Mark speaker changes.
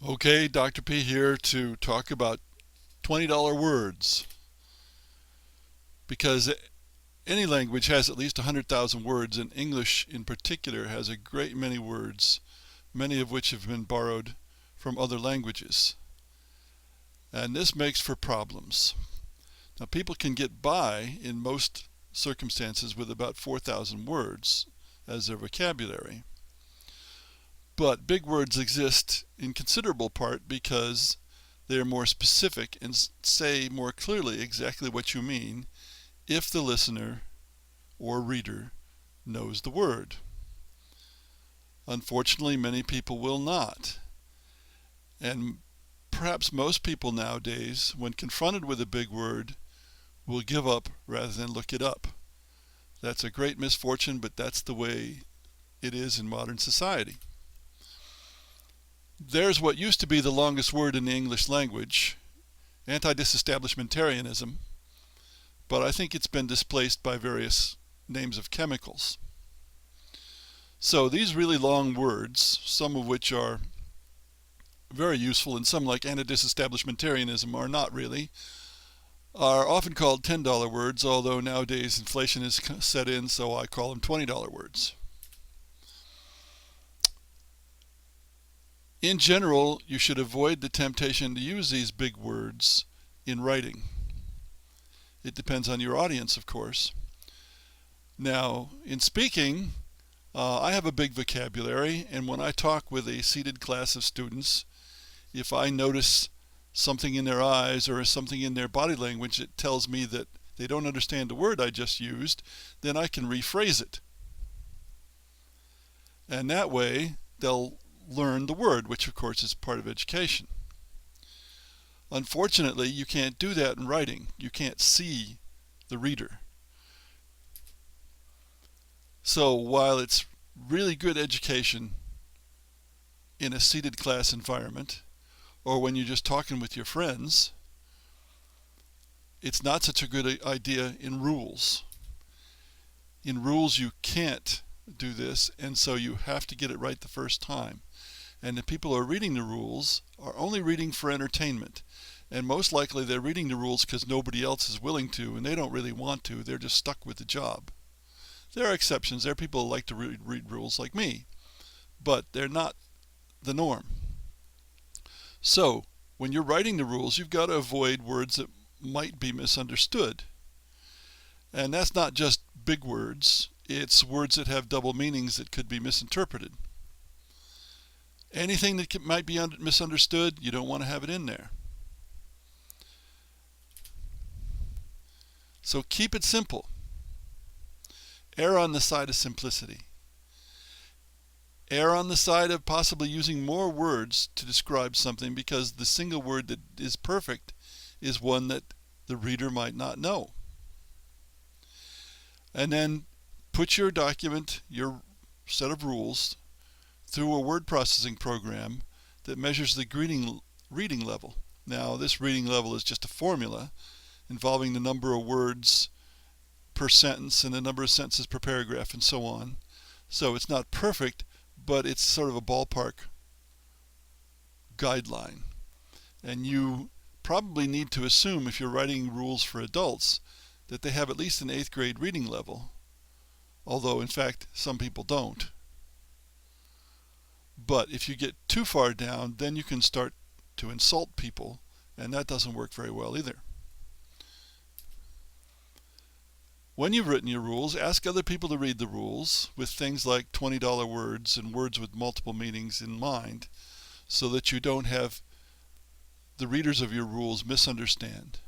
Speaker 1: Okay, Dr. P here to talk about $20 words, because any language has at least 100,000 words, and English in particular has a great many words, many of which have been borrowed from other languages. And this makes for problems. Now, people can get by in most circumstances with about 4,000 words as their vocabulary. But big words exist in considerable part because they are more specific and say more clearly exactly what you mean if the listener or reader knows the word. Unfortunately, many people will not. And perhaps most people nowadays, when confronted with a big word, will give up rather than look it up. That's a great misfortune, but that's the way it is in modern society. There's what used to be the longest word in the English language, anti-disestablishmentarianism, but I think it's been displaced by various names of chemicals. So these really long words, some of which are very useful and some, like anti-disestablishmentarianism, are not really, are often called $10 words, although nowadays inflation has set in, so I call them $20 words. In general, you should avoid the temptation to use these big words in writing. It depends on your audience, of course. Now, in speaking, I have a big vocabulary, and when I talk with a seated class of students, if I notice something in their eyes or something in their body language that tells me that they don't understand the word I just used, then I can rephrase it. And that way, they'll learn the word, which of course is part of education. Unfortunately, you can't do that in writing. You can't see the reader. So while it's really good education in a seated class environment, or when you're just talking with your friends, it's not such a good idea in rules. In rules, you can't do this, and so you have to get it right the first time. And the people who are reading the rules are only reading for entertainment. And most likely they're reading the rules because nobody else is willing to, and they don't really want to. They're just stuck with the job. There are exceptions. There are people who like to read rules like me, but they're not the norm. So when you're writing the rules, you've got to avoid words that might be misunderstood. And that's not just big words. It's words that have double meanings that could be misinterpreted. Anything that might be misunderstood, you don't want to have it in there. So keep it simple. Err on the side of simplicity. Err on the side of possibly using more words to describe something, because the single word that is perfect is one that the reader might not know. And then put your document, your set of rules, through a word processing program that measures the reading level. Now, this reading level is just a formula involving the number of words per sentence and the number of sentences per paragraph and so on. So it's not perfect, but it's sort of a ballpark guideline. And you probably need to assume, if you're writing rules for adults, that they have at least an 8th grade reading level, although in fact some people don't. But if you get too far down, then you can start to insult people, and that doesn't work very well either. When you've written your rules, ask other people to read the rules with things like $20 words and words with multiple meanings in mind, so that you don't have the readers of your rules misunderstand.